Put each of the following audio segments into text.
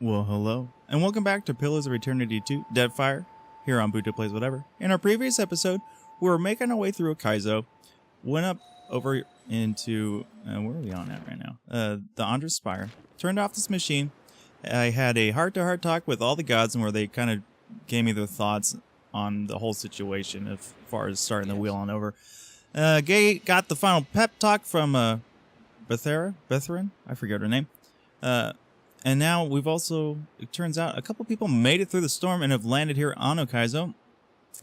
Well, hello, and welcome back to Pillars of Eternity 2, Deadfire, here on Buto Plays Whatever. In our previous episode, we were making our way through Ukaizo, went up over into, where are we on at right now? The Andres Spire, turned off this machine. I had a heart-to-heart talk with all the gods, and where they kind of gave me their thoughts on the whole situation as far as starting the wheel on over. Gay got the final pep talk from Betheren, I forget her name. And now we've also, it turns out, a couple people made it through the storm and have landed here on Ukaizo.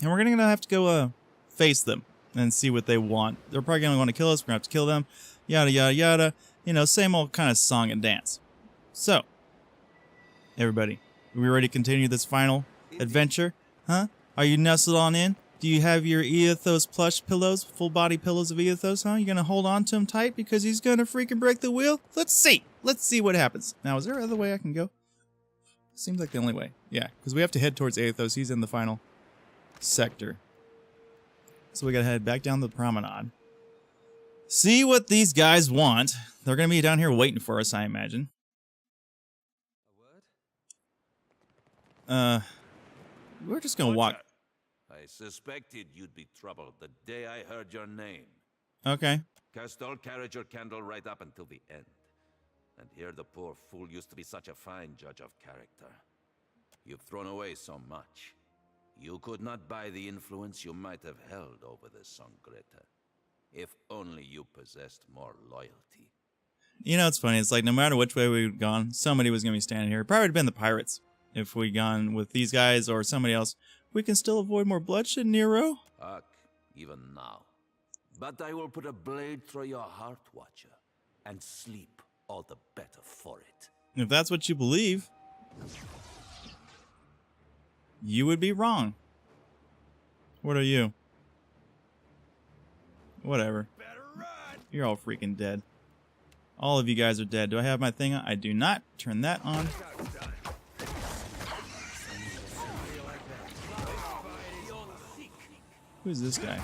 And we're going to have to go face them and see what they want. They're probably going to want to kill us. We're going to have to kill them. Yada, yada, yada. You know, same old kind of song and dance. So, everybody, are we ready to continue this final adventure? Huh? Are you nestled on in? Do you have your Ethos plush pillows, full body pillows of Ethos, huh? You gonna hold on to him tight because he's gonna freaking break the wheel? Let's see. Let's see what happens. Now, is there another way I can go? Seems like the only way. Yeah, because we have to head towards Ethos. He's in the final sector. So we gotta head back down the promenade. See what these guys want. They're gonna be down here waiting for us, I imagine. We're just gonna walk. I suspected you'd be troubled the day I heard your name. Okay. Castell carried your candle right up until the end. And here the poor fool used to be such a fine judge of character. You've thrown away so much. You could not buy the influence you might have held over the Sangreta. If only you possessed more loyalty. You know, it's funny. It's like no matter which way we'd gone, somebody was going to be standing here. Probably would have been the pirates if we'd gone with these guys or somebody else. We can still avoid more bloodshed, Nero. Ugh, even now. But I will put a blade through your heart, Watcher, and sleep all the better for it. If that's what you believe, you would be wrong. What are you? Whatever. You're all freaking dead. All of you guys are dead. Do I have my thing on? I do not. Turn that on. Who's this guy?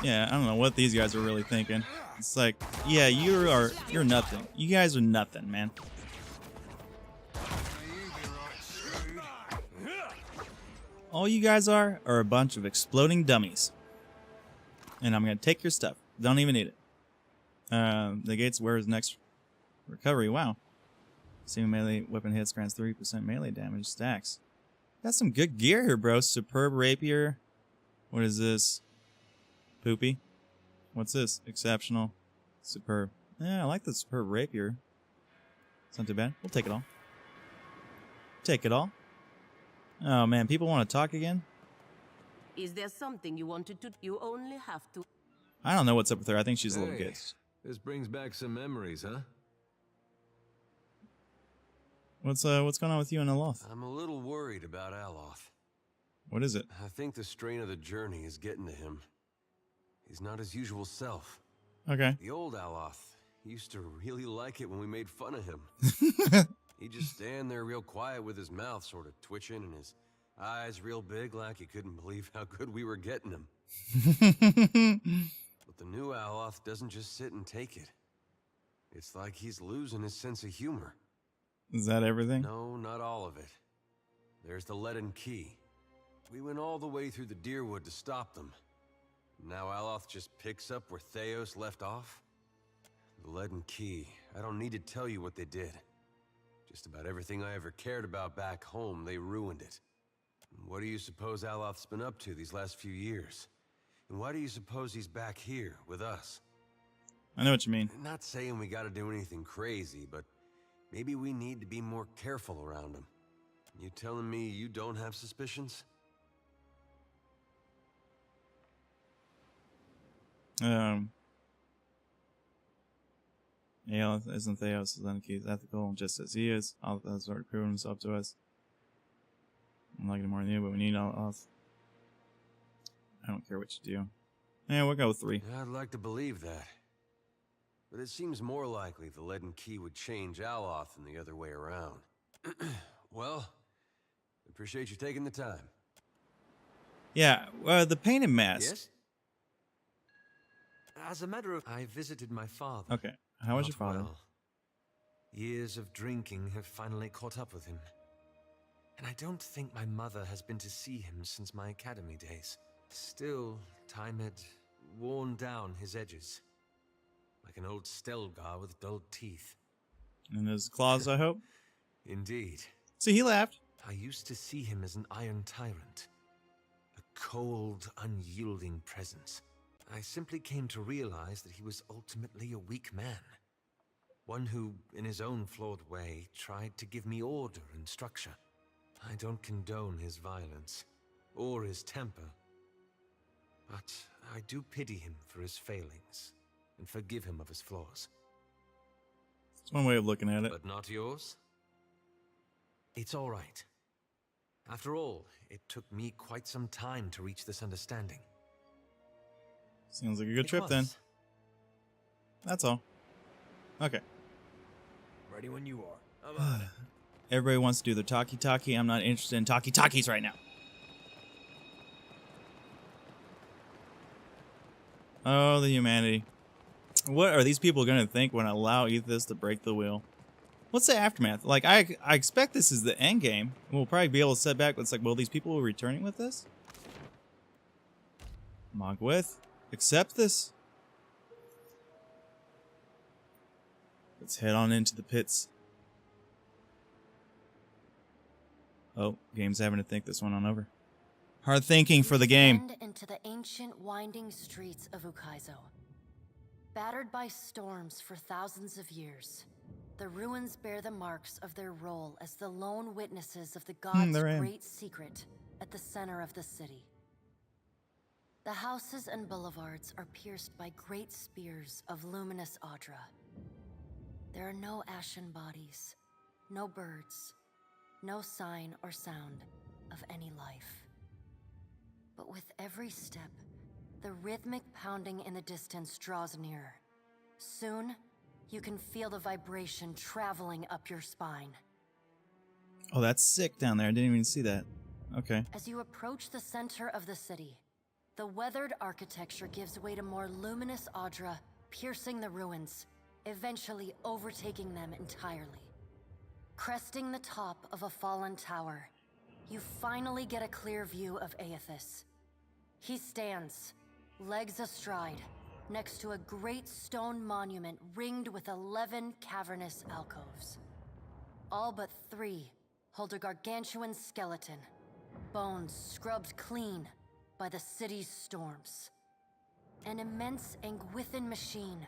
Yeah, I don't know what these guys are really thinking. It's like, yeah, you're nothing. You guys are nothing, man. All you guys are a bunch of exploding dummies. And I'm gonna take your stuff. Don't even need it. The gates where is next recovery. Wow. Single melee weapon hits grants 3% melee damage. Stacks. Got some good gear here, bro. Superb rapier. What is this? Poopy. What's this? Exceptional. Superb. Yeah, I like the superb rapier. It's not too bad. We'll take it all. Take it all. Oh man, people want to talk again? Is there something you wanted to? You only have to. I don't know what's up with her. I think she's a little good. This brings back some memories, huh? What's going on with you and Aloth? I'm a little worried about Aloth. What is it? I think the strain of the journey is getting to him. He's not his usual self. Okay. The old Aloth used to really like it when we made fun of him. He'd just stand there real quiet with his mouth sort of twitching and his eyes real big like he couldn't believe how good we were getting him. But the new Aloth doesn't just sit and take it. It's like he's losing his sense of humor. Is that everything? No, not all of it. There's the leaden key. We went all the way through the Deerwood to stop them. Now Aloth just picks up where Theos left off? The leaden key. I don't need to tell you what they did. Just about everything I ever cared about back home, they ruined it. And what do you suppose Aloth's been up to these last few years? And why do you suppose he's back here with us? I know what you mean. I'm not saying we gotta do anything crazy, but maybe we need to be more careful around him. You telling me you don't have suspicions? Isn't Theos' Lenke ethical just as he is? All has already proven himself to us. I'm liking it more than you, but we need Aloth. I don't care what you do. Yeah, we'll go with 3. I'd like to believe that. But it seems more likely the leaden key would change Aloth than the other way around. Well, appreciate you taking the time. Yeah, the painted mask. Yes? as a matter of... I visited my father. Okay. How was your Not father? well. Years of drinking have finally caught up with him. And I don't think my mother has been to see him since my academy days. Still, time had worn down his edges. Like an old Stelgar with dull teeth. And his claws, I hope? Indeed. See, he laughed. I used to see him as an iron tyrant. A cold, unyielding presence. I simply came to realize that he was ultimately a weak man. One who, in his own flawed way, tried to give me order and structure. I don't condone his violence, or his temper. But I do pity him for his failings, and forgive him of his flaws. It's one way of looking at it. But not yours? It's all right. After all, it took me quite some time to reach this understanding. Sounds like a good It trip then. was. That's all. Okay. Ready when you are. I'm on it. Everybody wants to do the talkie-talkie. I'm not interested in talkie-talkies right now. Oh, the humanity. What are these people going to think when I allow Ethos to break the wheel? What's the aftermath? Like, I expect this is the end game. We'll probably be able to set back. It's like, well, these people are returning with this? Mogwith, accept this. Let's head on into the pits. Oh, game's having to think this one on over. Hard thinking for the game. Descend into the ancient winding streets of Ukaizo. Battered by storms for thousands of years, the ruins bear the marks of their role as the lone witnesses of the god's there I am. great secret at the center of the city. The houses and boulevards are pierced by great spears of luminous Audra. There are no ashen bodies, no birds, no sign or sound of any life. But with every step, the rhythmic pounding in the distance draws nearer. Soon, you can feel the vibration traveling up your spine. Oh, that's sick down there. I didn't even see that. Okay. As you approach the center of the city, the weathered architecture gives way to more luminous Audra, piercing the ruins, eventually overtaking them entirely. Cresting the top of a fallen tower, you finally get a clear view of Aethys. He stands, legs astride, next to a great stone monument ringed with 11 cavernous alcoves. All but 3 hold a gargantuan skeleton, bones scrubbed clean by the city's storms. An immense Angwithan machine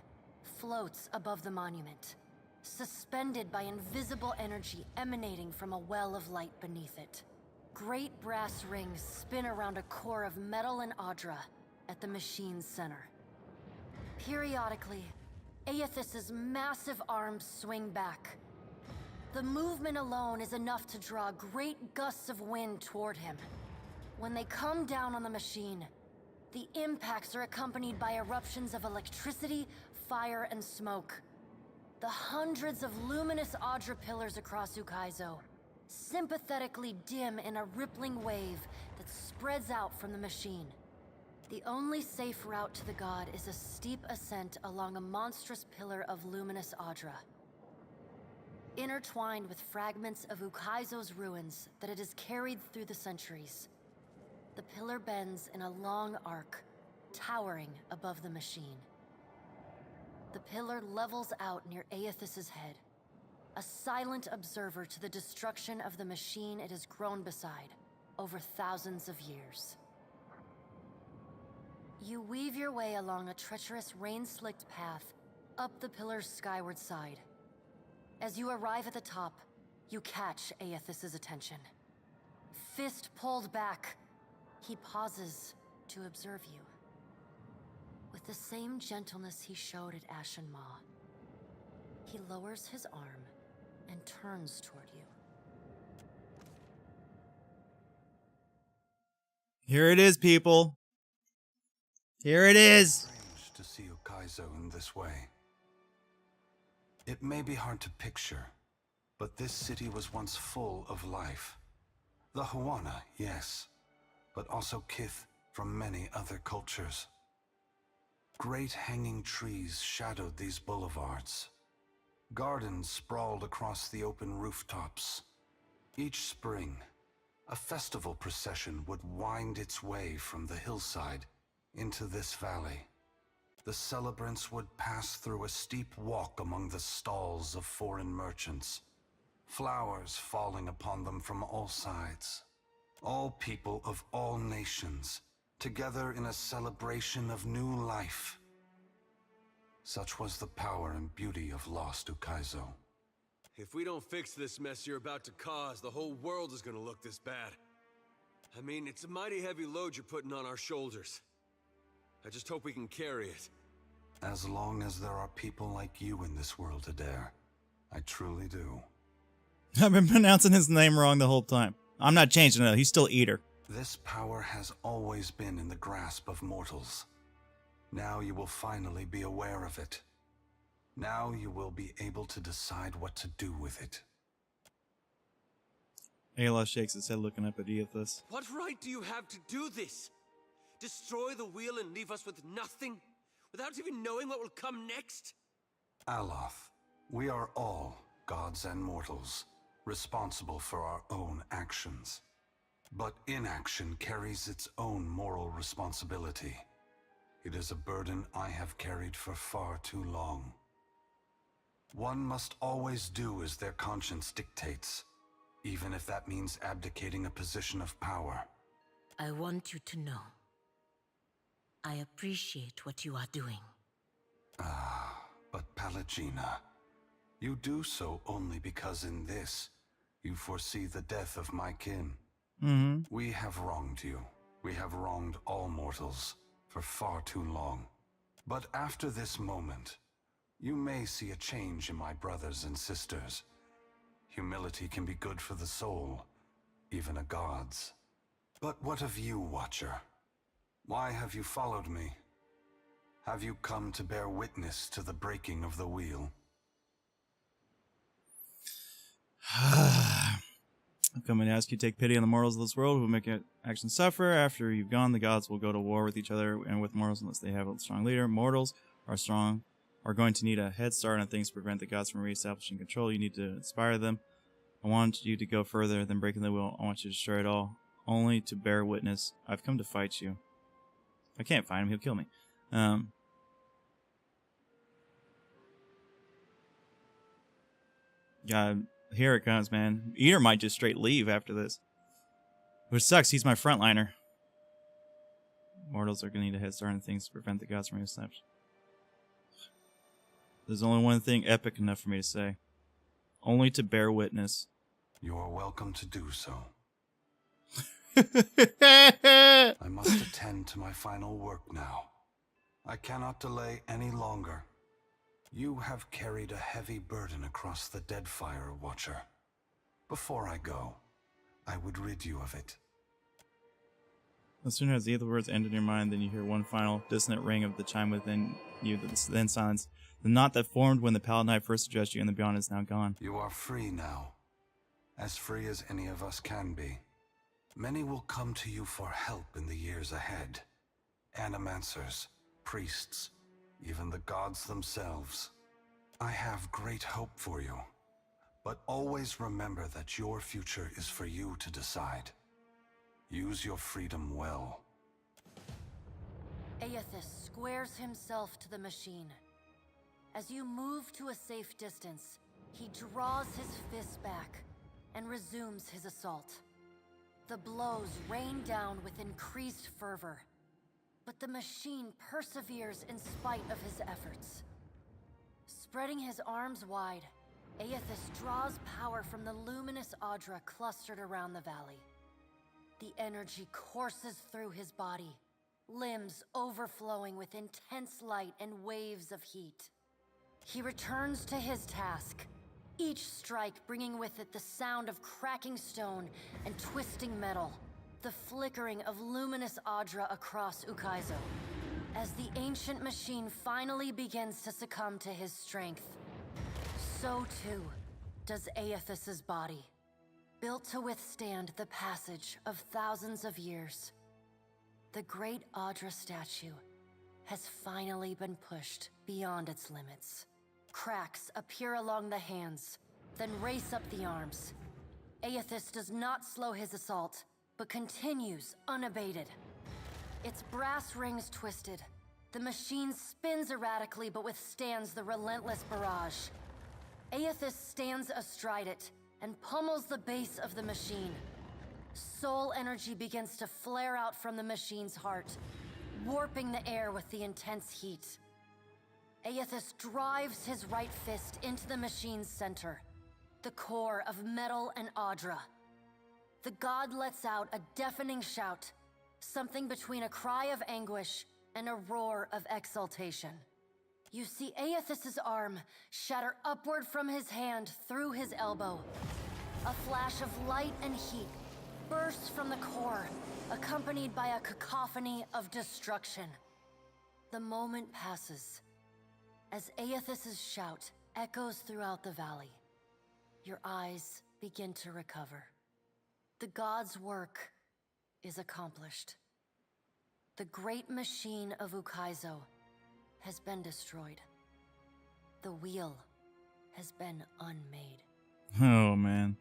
floats above the monument, suspended by invisible energy emanating from a well of light beneath it. Great brass rings spin around a core of metal and Audra at the machine's center. Periodically, Aethys's massive arms swing back. The movement alone is enough to draw great gusts of wind toward him. When they come down on the machine, the impacts are accompanied by eruptions of electricity, fire, and smoke. The hundreds of luminous Audra pillars across Ukaizo sympathetically dim in a rippling wave that spreads out from the machine. The only safe route to the god is a steep ascent along a monstrous pillar of luminous Audra. Intertwined with fragments of Ukaizo's ruins that it has carried through the centuries, the pillar bends in a long arc, towering above the machine. The pillar levels out near Aethys's head, a silent observer to the destruction of the machine it has grown beside over thousands of years. You weave your way along a treacherous rain-slicked path up the pillar's skyward side. As you arrive at the top, you catch Aethys's attention. Fist pulled back, he pauses to observe you. With the same gentleness he showed at Ashen Maw, he lowers his arm and turns toward you. Here it is, people. Here it is. Strange to see Ukaizo in this way. It may be hard to picture, but this city was once full of life. The Huana, yes, but also kith from many other cultures. Great hanging trees shadowed these boulevards. Gardens sprawled across the open rooftops. Each spring, a festival procession would wind its way from the hillside into this valley. The celebrants would pass through a steep walk among the stalls of foreign merchants, flowers falling upon them from all sides. All people of all nations, together in a celebration of new life. Such was the power and beauty of lost Ukaizo. If we don't fix this mess you're about to cause, the whole world is gonna look this bad. I mean, it's a mighty heavy load you're putting on our shoulders. I just hope we can carry it. As long as there are people like you in this world, Adair, I truly do. I've been pronouncing his name wrong the whole time. I'm not changing it. He's still Eater. This power has always been in the grasp of mortals. Now you will finally be aware of it. Now you will be able to decide what to do with it. Ayla shakes his head looking up at Eothas. What right do you have to do this? Destroy the wheel and leave us with nothing? Without even knowing what will come next? Aloth, we are all gods and mortals, responsible for our own actions. But inaction carries its own moral responsibility. It is a burden I have carried for far too long. One must always do as their conscience dictates, even if that means abdicating a position of power. I want you to know. I appreciate what you are doing. But Pallegina, you do so only because in this, you foresee the death of my kin. We have wronged you. We have wronged all mortals for far too long. But after this moment, you may see a change in my brothers and sisters. Humility can be good for the soul, even a god's. But what of you, Watcher? Why have you followed me? Have you come to bear witness to the breaking of the wheel? I've come and ask you to take pity on the mortals of this world who make action suffer. After you've gone, the gods will go to war with each other and with mortals unless they have a strong leader. Mortals are going to need a head start on things to prevent the gods from reestablishing control. You need to inspire them. I want you to go further than breaking the wheel. I want you to destroy it all, only to bear witness. I've come to fight you. I can't find him. He'll kill me. God, here it comes, man. Eater might just straight leave after this. Which sucks. He's my frontliner. Mortals are going to need a head start on things to prevent the gods from reestablishing. There's only one thing epic enough for me to say. Only to bear witness. You are welcome to do so. I must attend to my final work now. I cannot delay any longer. You have carried a heavy burden across the Deadfire, Watcher. Before I go, I would rid you of it. As soon as the other words end in your mind, then you hear one final dissonant ring of the chime within you that then silence. The knot that formed when the Paladin first addressed you in the beyond is now gone. You are free now. As free as any of us can be. Many will come to you for help in the years ahead. Animancers, priests, even the gods themselves. I have great hope for you. But always remember that your future is for you to decide. Use your freedom well. Aethys squares himself to the machine. As you move to a safe distance, he draws his fists back and resumes his assault. The blows rain down with increased fervor, but the machine perseveres in spite of his efforts. Spreading his arms wide, Aethys draws power from the luminous Audra clustered around the valley. The energy courses through his body, limbs overflowing with intense light and waves of heat. He returns to his task, each strike bringing with it the sound of cracking stone and twisting metal, the flickering of luminous Audra across Ukaizo. As the ancient machine finally begins to succumb to his strength, so too does Aethys' body, built to withstand the passage of thousands of years. The great Audra statue has finally been pushed beyond its limits. Cracks appear along the hands, then race up the arms. Aethys does not slow his assault, but continues unabated. Its brass rings twisted. The machine spins erratically but withstands the relentless barrage. Aethys stands astride it and pummels the base of the machine. Soul energy begins to flare out from the machine's heart, warping the air with the intense heat. Aethys drives his right fist into the machine's center, the core of metal and Audra. The god lets out a deafening shout, something between a cry of anguish and a roar of exultation. You see Aethys' arm shatter upward from his hand through his elbow. A flash of light and heat bursts from the core, accompanied by a cacophony of destruction. The moment passes as Aethys' shout echoes throughout the valley. Your eyes begin to recover. The god's work is accomplished. The great machine of Ukaizo has been destroyed. The wheel has been unmade. Oh, man.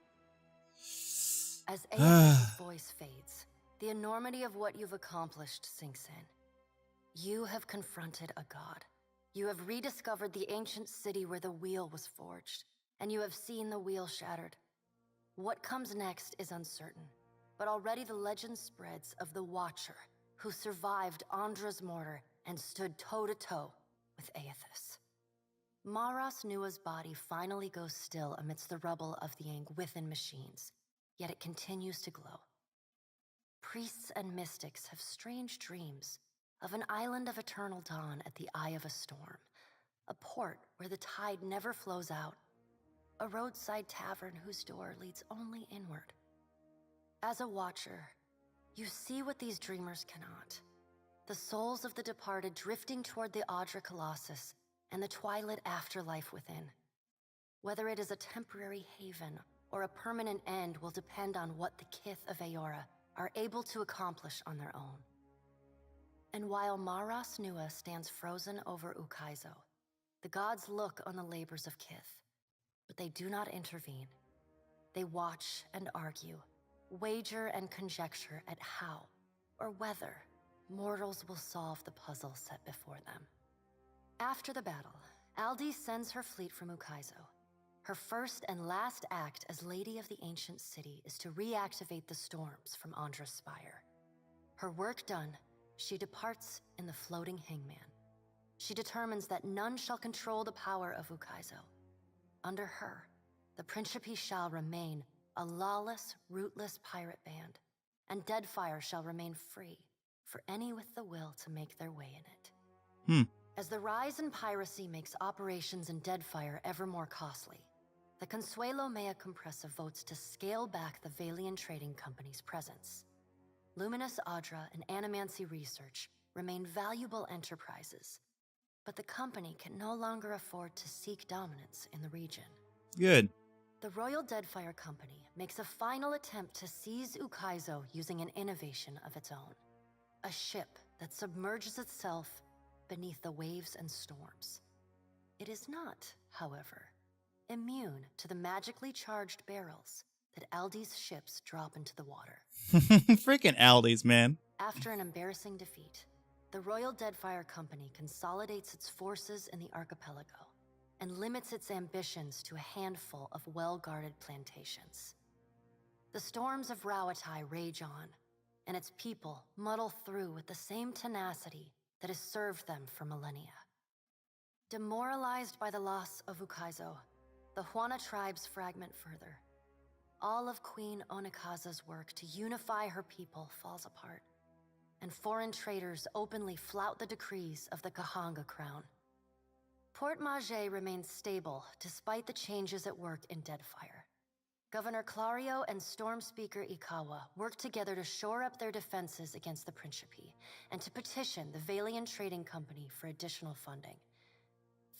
As Aethys' voice fades, the enormity of what you've accomplished sinks in. You have confronted a god. You have rediscovered the ancient city where the wheel was forged, and you have seen the wheel shattered. What comes next is uncertain, but already the legend spreads of the Watcher who survived Andra's mortar and stood toe-to-toe with Aethys. Maras Nua's body finally goes still amidst the rubble of the Angwithan machines, yet it continues to glow. Priests and mystics have strange dreams of an island of eternal dawn at the eye of a storm, a port where the tide never flows out, a roadside tavern whose door leads only inward. As a watcher, you see what these dreamers cannot. The souls of the departed drifting toward the Audra Colossus and the twilight afterlife within. Whether it is a temporary haven or a permanent end will depend on what the Kith of Aora are able to accomplish on their own. And while Maras Nua stands frozen over Ukaizo, the gods look on the labors of Kith, but they do not intervene. They watch and argue, wager and conjecture at how or whether mortals will solve the puzzle set before them. After the battle, Aldi sends her fleet from Ukaizo. Her first and last act as Lady of the Ancient City is to reactivate the storms from Andra's spire. Her work done, she departs in the floating hangman. She determines that none shall control the power of Ukaizo. Under her, the Principe shall remain a lawless, rootless pirate band, and Deadfire shall remain free for any with the will to make their way in it. As the rise in piracy makes operations in Deadfire ever more costly, the Consuelo Mea Compressa votes to scale back the Valian Trading Company's presence. Luminous Audra and Animancy Research remain valuable enterprises, but the company can no longer afford to seek dominance in the region. Good. The Royal Deadfire Company makes a final attempt to seize Ukaizo using an innovation of its own. A ship that submerges itself beneath the waves and storms. It is not, however, immune to the magically charged barrels that Aldi's ships drop into the water. Freaking Aldi's, man. After an embarrassing defeat, the Royal Deadfire Company consolidates its forces in the archipelago and limits its ambitions to a handful of well-guarded plantations. The storms of Rauatai rage on, and its people muddle through with the same tenacity that has served them for millennia. Demoralized by the loss of Ukaizo, the Huana tribes fragment further. All of Queen Onikaza's work to unify her people falls apart, and foreign traders openly flout the decrees of the Kahanga crown. Port Mage remains stable despite the changes at work in Deadfire. Governor Clario and Storm Speaker Ikawa work together to shore up their defenses against the Principe and to petition the Valian Trading Company for additional funding.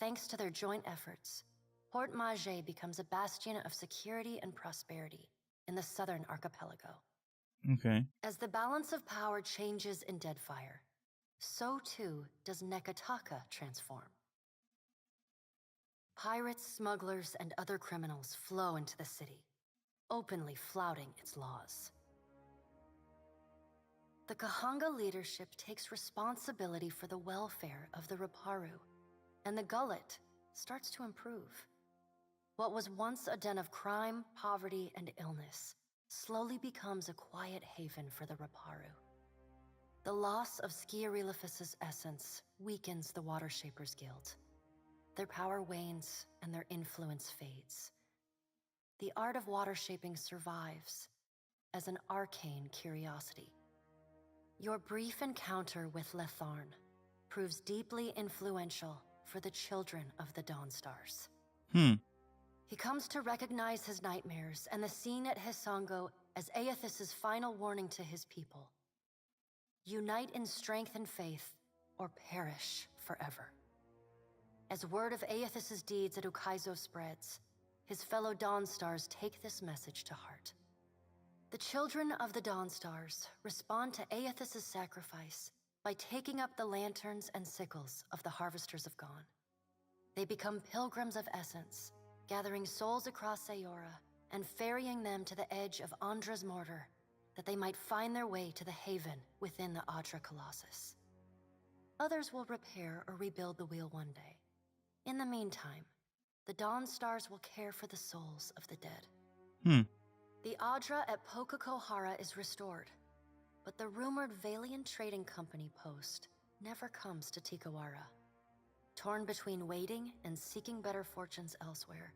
Thanks to their joint efforts, Port Mage becomes a bastion of security and prosperity in the southern archipelago. Okay. As the balance of power changes in Deadfire, so too does Nekataka transform. Pirates, smugglers, and other criminals flow into the city, openly flouting its laws. The Kahanga leadership takes responsibility for the welfare of the Raparu, and the gullet starts to improve. What was once a den of crime, poverty, and illness slowly becomes a quiet haven for the Raparu. The loss of Skiarilifus's essence weakens the Water Shapers Guild. Their power wanes and their influence fades. The art of water shaping survives as an arcane curiosity. Your brief encounter with Letharn proves deeply influential for the children of the Dawnstars. He comes to recognize his nightmares and the scene at Hisango as Aethys's final warning to his people. Unite in strength and faith, or perish forever. As word of Aethys's deeds at Ukaizo spreads, his fellow Dawnstars take this message to heart. The children of the Dawnstars respond to Aethys's sacrifice by taking up the lanterns and sickles of the Harvesters of Gone. They become pilgrims of essence, gathering souls across Sayora and ferrying them to the edge of Andra's mortar, that they might find their way to the haven within the Adra Colossus. Others will repair or rebuild the wheel one day. In the meantime, the Dawnstars will care for the souls of the dead. The Adra at Pokakohara is restored, but the rumored Valian Trading Company post never comes to Tikawara. Torn between waiting and seeking better fortunes elsewhere,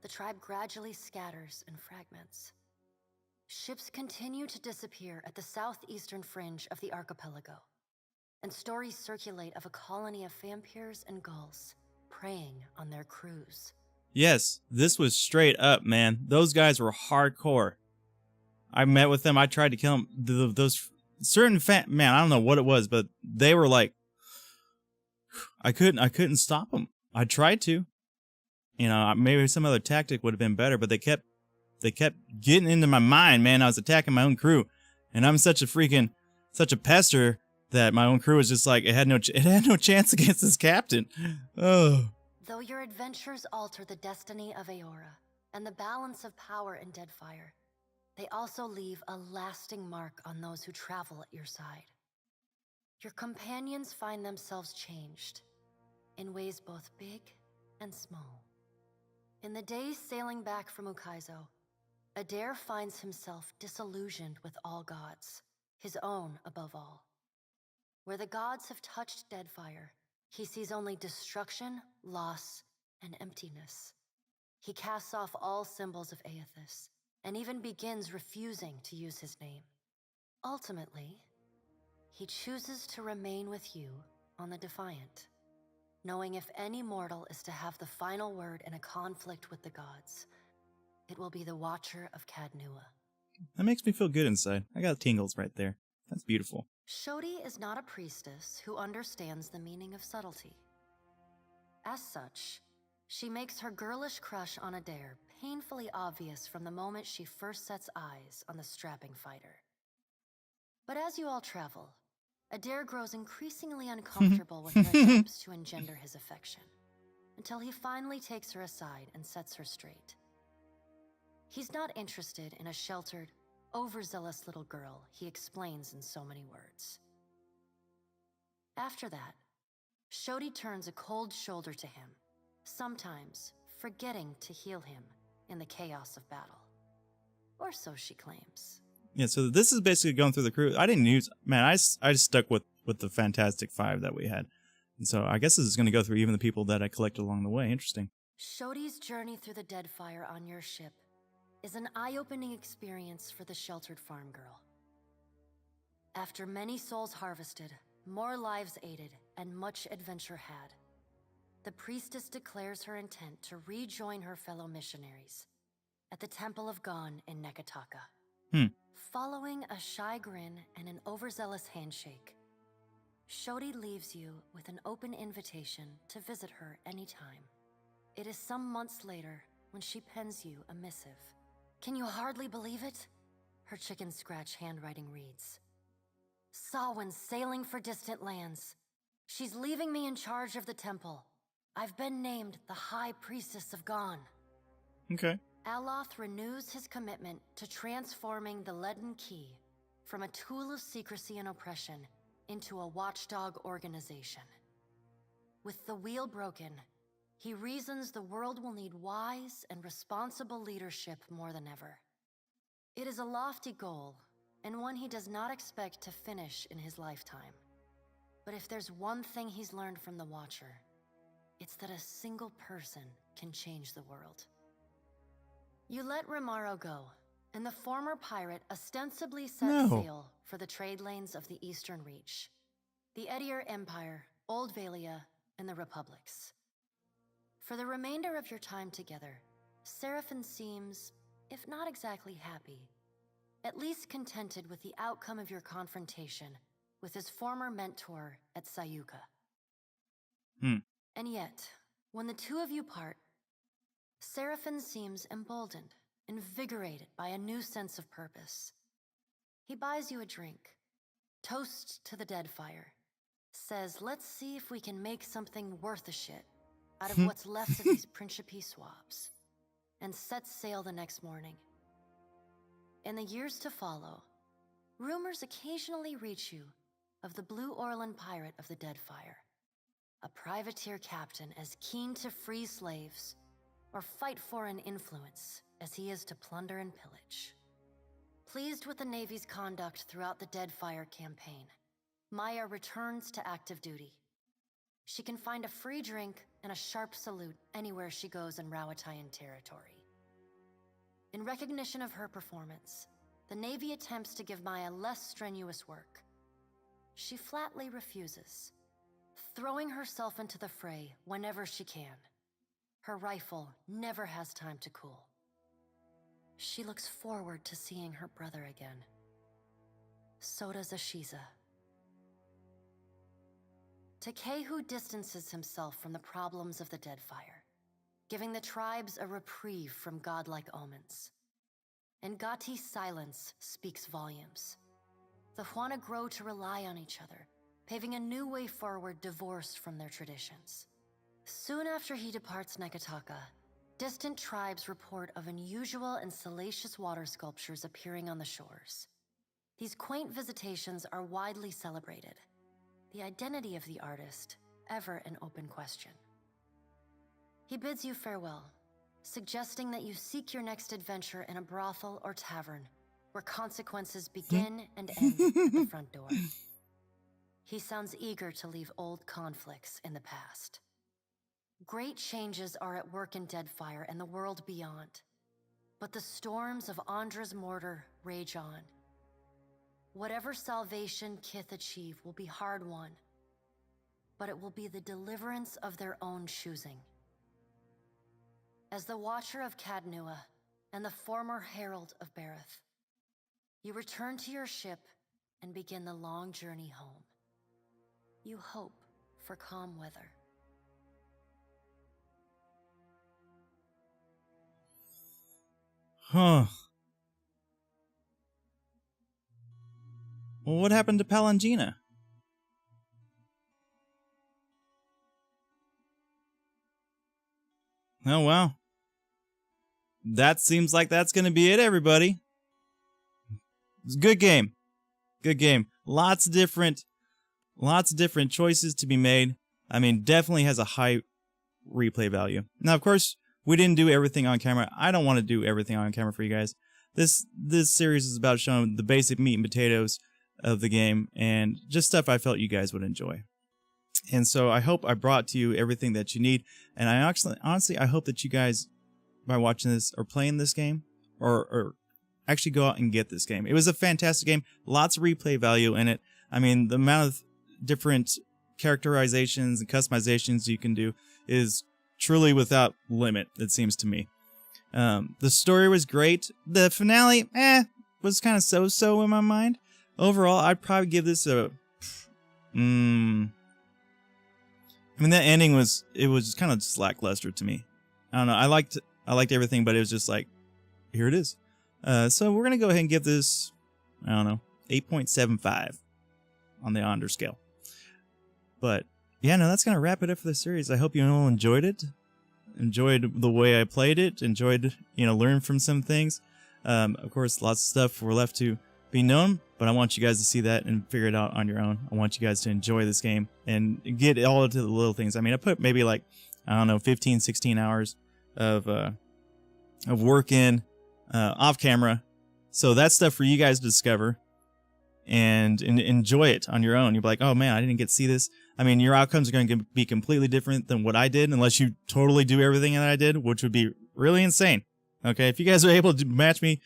the tribe gradually scatters and fragments. Ships continue to disappear at the southeastern fringe of the archipelago, and stories circulate of a colony of vampires and gulls preying on their crews. Yes, this was straight up, man. Those guys were hardcore. I met with them. I tried to kill them. Those certain man, I don't know what it was, but they were like, I couldn't stop them. I tried to. You know, maybe some other tactic would have been better, but they kept getting into my mind, man. I was attacking my own crew, and I'm such a pester that my own crew was just like, it had no chance against this captain. Oh. Though your adventures alter the destiny of Aora and the balance of power in Deadfire, they also leave a lasting mark on those who travel at your side. Your companions find themselves changed in ways both big and small. In the days sailing back from Ukaizo, Adair finds himself disillusioned with all gods, his own above all. Where the gods have touched Deadfire, he sees only destruction, loss, and emptiness. He casts off all symbols of Aethys, and even begins refusing to use his name. Ultimately, he chooses to remain with you on the Defiant, knowing if any mortal is to have the final word in a conflict with the gods, it will be the Watcher of Cadnua. That makes me feel good inside. I got tingles right there. That's beautiful. Shodi is not a priestess who understands the meaning of subtlety. As such, she makes her girlish crush on Adair painfully obvious from the moment she first sets eyes on the strapping fighter. But as you all travel, Adair grows increasingly uncomfortable with her attempts to engender his affection, until he finally takes her aside and sets her straight. He's not interested in a sheltered, overzealous little girl, he explains in so many words. After that, Shodi turns a cold shoulder to him, sometimes forgetting to heal him in the chaos of battle. Or so she claims. Yeah, so this is basically going through the crew. I didn't use... Man, I just stuck with the Fantastic Five that we had. And so I guess this is going to go through even the people that I collected along the way. Interesting. Shodi's journey through the Deadfire on your ship is an eye-opening experience for the sheltered farm girl. After many souls harvested, more lives aided, and much adventure had, the priestess declares her intent to rejoin her fellow missionaries at the Temple of Gon in Nekataka. Following a shy grin and an overzealous handshake, Shodi leaves you with an open invitation to visit her anytime. It is some months later when she pens you a missive. Can you hardly believe it? Her chicken scratch handwriting reads, Saw one sailing for distant lands. She's leaving me in charge of the temple. I've been named the High Priestess of Gon. Okay. Aloth renews his commitment to transforming the Leaden Key from a tool of secrecy and oppression into a watchdog organization. With the wheel broken, he reasons the world will need wise and responsible leadership more than ever. It is a lofty goal, and one he does not expect to finish in his lifetime. But if there's one thing he's learned from the Watcher, it's that a single person can change the world. You let Romaro go, and the former pirate ostensibly set sail for the trade lanes of the Eastern Reach, the Edier Empire, Old Valia, and the Republics. For the remainder of your time together, Seraphin seems, if not exactly happy, at least contented with the outcome of your confrontation with his former mentor at Sayuka. And yet, when the two of you part, Seraphin seems emboldened, invigorated by a new sense of purpose. He buys you a drink, toasts to the Deadfire, says, let's see if we can make something worth a shit out of what's left of these Principe swabs, and sets sail the next morning. In the years to follow, rumors occasionally reach you of the Blue Orlan pirate of the Deadfire, a privateer captain as keen to free slaves or fight for an influence as he is to plunder and pillage. Pleased with the Navy's conduct throughout the Deadfire campaign, Maya returns to active duty. She can find a free drink and a sharp salute anywhere she goes in Rawatayan territory. In recognition of her performance, the Navy attempts to give Maya less strenuous work. She flatly refuses, throwing herself into the fray whenever she can. Her rifle never has time to cool. She looks forward to seeing her brother again. So does Ashiza. Takehu distances himself from the problems of the Deadfire, giving the tribes a reprieve from godlike omens. And Gati's silence speaks volumes. The Huana grow to rely on each other, paving a new way forward divorced from their traditions. Soon after he departs Nekataka, distant tribes report of unusual and salacious water sculptures appearing on the shores. These quaint visitations are widely celebrated, the identity of the artist ever an open question. He bids you farewell, suggesting that you seek your next adventure in a brothel or tavern, where consequences begin and end at the front door. He sounds eager to leave old conflicts in the past. Great changes are at work in Deadfire and the world beyond, but the storms of Andra's mortar rage on. Whatever salvation Kith achieve will be hard-won, but it will be the deliverance of their own choosing. As the Watcher of Cadnua and the former Herald of Bareth, you return to your ship and begin the long journey home. You hope for calm weather. Huh. Well, what happened to Palangina? Oh, wow. That seems like that's going to be it, everybody. It's a good game. Good game. Lots of different choices to be made. I mean, definitely has a high replay value. Now, of course, we didn't do everything on camera. I don't want to do everything on camera for you guys. This series is about showing the basic meat and potatoes of the game and just stuff I felt you guys would enjoy. And so I hope I brought to you everything that you need. And I honestly, I hope that you guys, by watching this or playing this game, or actually go out and get this game. It was a fantastic game. Lots of replay value in it. I mean, the amount of different characterizations and customizations you can do is truly without limit, it seems to me. The story was great. The finale, was kind of so-so in my mind. Overall, I'd probably give this a... I mean, that ending was kind of just lackluster to me. I don't know. I liked everything, but it was just like, here it is. So we're gonna go ahead and give this, I don't know, 8.75. on the under scale. But yeah, no, that's gonna wrap it up for the series. I hope you all enjoyed it. Enjoyed the way I played it. Enjoyed, learn from some things. Of course, lots of stuff were left to be known, but I want you guys to see that and figure it out on your own. I want you guys to enjoy this game and get all into the little things. I mean, I put maybe like, I don't know, 15, 16 hours of work in off camera. So that's stuff for you guys to discover and enjoy it on your own. You'll be like, oh man, I didn't get to see this. I mean, your outcomes are going to be completely different than what I did, unless you totally do everything that I did, which would be really insane. Okay, if you guys are able to match me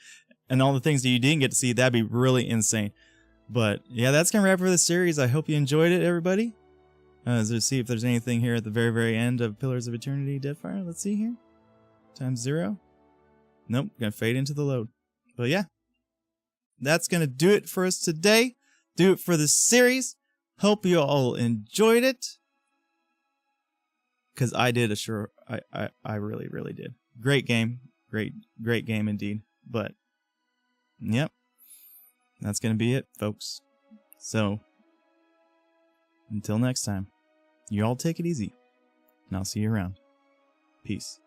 and all the things that you didn't get to see, that'd be really insane. But yeah, that's going to wrap up for the series. I hope you enjoyed it, everybody. Let's see if there's anything here at the very, very end of Pillars of Eternity Deadfire. Let's see here. Times 0. Nope, going to fade into the load. But yeah, that's going to do it for us today. Do it for the series. Hope you all enjoyed it. Because I did, I really, really did. Great game. Great game indeed. But, yep. That's going to be it, folks. So, until next time, you all take it easy. And I'll see you around. Peace.